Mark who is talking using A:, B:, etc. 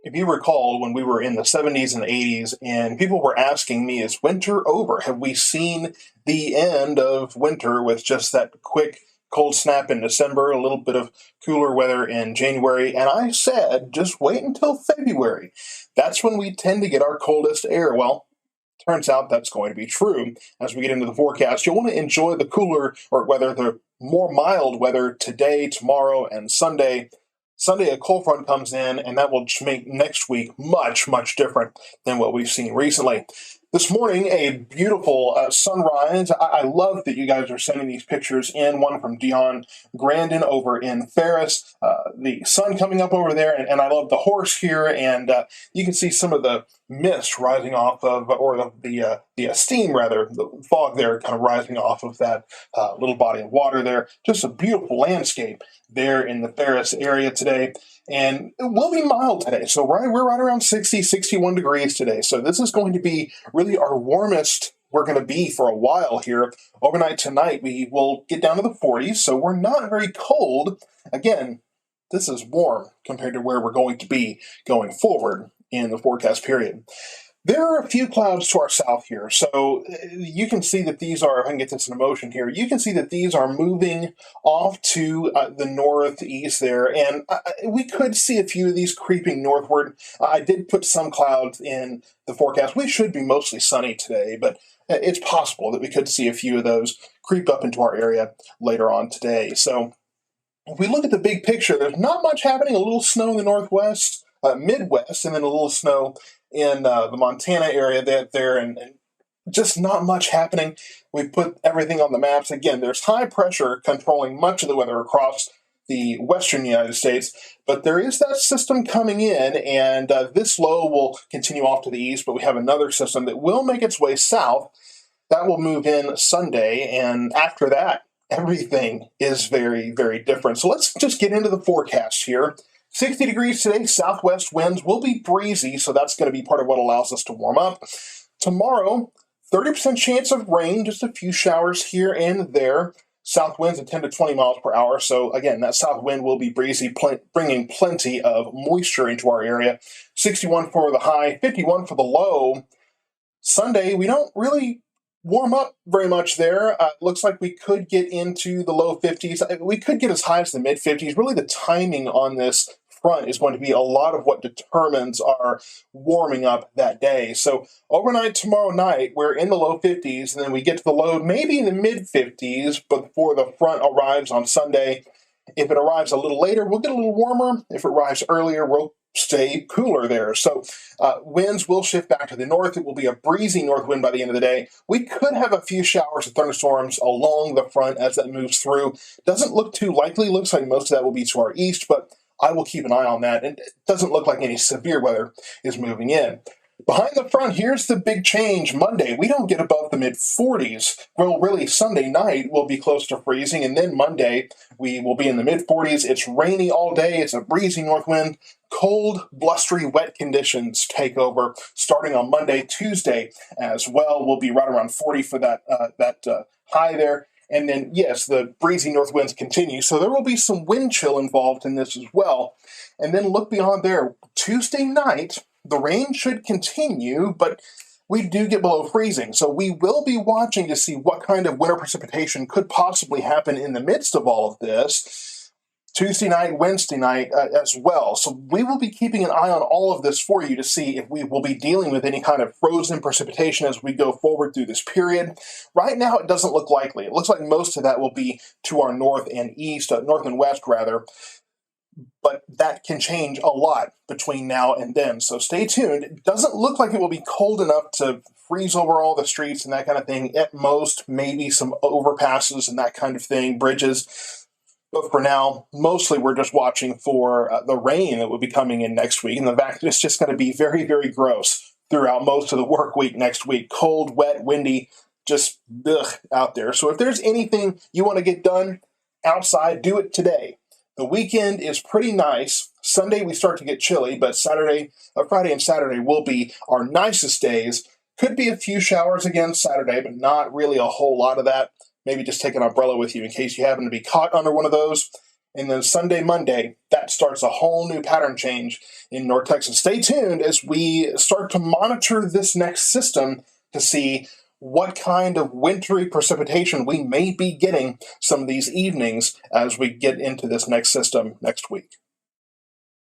A: If you recall, when we were in the 70s and 80s, and people were asking me, is winter over? Have we seen the end of winter with just that quick cold snap in December, a little bit of cooler weather in January? And I said, just wait until February. That's when we tend to get our coldest air. Well, turns out that's going to be true. As we get into the forecast, you'll want to enjoy the cooler or weather, the more mild weather today, tomorrow, and Sunday. Sunday, a cold front comes in, and that will make next week much, much different than what we've seen recently. This morning, a beautiful sunrise. I love that you guys are sending these pictures in. One from Dion Grandin over in Ferris. The sun coming up over there, and I love the horse here. And you can see some of the mist rising off of, or the steam rather, the fog there kind of rising off of that little body of water there. Just a beautiful landscape there in the Ferris area today. And it will be mild today. So we're right around 60, 61 degrees today. So this is going to be really our warmest we're going to be for a while here. Overnight tonight, we will get down to the 40s. So we're not very cold. Again, this is warm compared to where we're going to be going forward in the forecast period. There are a few clouds to our south here, so you can see that these are, if I can get this in motion here, you can see that these are moving off to the northeast there, and we could see a few of these creeping northward. I did put some clouds in the forecast. We should be mostly sunny today, but it's possible that we could see a few of those creep up into our area later on today. So if we look at the big picture, there's not much happening. A little snow in the northwest, Midwest, and then a little snow in the Montana area there, and just not much happening. We put everything on the maps. Again, there's high pressure controlling much of the weather across the western United States, but there is that system coming in, and this low will continue off to the east, but we have another system that will make its way south. That will move in Sunday, and after that, everything is very, very different. So let's just get into the forecast here. 60 degrees today, southwest winds will be breezy, so that's going to be part of what allows us to warm up. Tomorrow, 30% chance of rain, just a few showers here and there. South winds at 10 to 20 miles per hour, so again, that south wind will be breezy, bringing plenty of moisture into our area. 61 for the high, 51 for the low. Sunday, we don't really warm up very much there. Looks like we could get into the low 50s. We could get as high as the mid 50s. Really, the timing on this front is going to be a lot of what determines our warming up that day. So overnight tomorrow night, we're in the low 50s, and then we get to the low maybe in the mid 50s before the front arrives on Sunday. If it arrives a little later, we'll get a little warmer. If it arrives earlier, we'll stay cooler there. So winds will shift back to the north. It will be a breezy north wind by the end of the day. We could have a few showers of thunderstorms along the front as that moves through. Doesn't look too likely. Looks like most of that will be to our east, but I will keep an eye on that. And it doesn't look like any severe weather is moving in. Behind the front, here's the big change. Monday, we don't get above the mid-40s. Well, really, Sunday night will be close to freezing, and then Monday, we will be in the mid-40s. It's rainy all day. It's a breezy north wind. Cold, blustery, wet conditions take over starting on Monday. Tuesday as well will be right around 40 for that high there. And then, yes, the breezy north winds continue, so there will be some wind chill involved in this as well. And then look beyond there. Tuesday night, the rain should continue, but we do get below freezing. So we will be watching to see what kind of winter precipitation could possibly happen in the midst of all of this. Tuesday night, Wednesday night as well. So we will be keeping an eye on all of this for you to see if we will be dealing with any kind of frozen precipitation as we go forward through this period. Right now, it doesn't look likely. It looks like most of that will be to our north and east, north and west rather. But that can change a lot between now and then. So stay tuned. It doesn't look like it will be cold enough to freeze over all the streets and that kind of thing. At most, maybe some overpasses and that kind of thing, bridges. But for now, mostly we're just watching for the rain that will be coming in next week. And the fact that it's just going to be very, very gross throughout most of the work week next week. Cold, wet, windy, just out there. So if there's anything you want to get done outside, do it today. The weekend is pretty nice. Sunday we start to get chilly, but Friday and Saturday will be our nicest days. Could be a few showers again Saturday, but not really a whole lot of that. Maybe just take an umbrella with you in case you happen to be caught under one of those. And then Sunday, Monday, that starts a whole new pattern change in North Texas. Stay tuned as we start to monitor this next system to see what kind of wintry precipitation we may be getting some of these evenings as we get into this next system next week.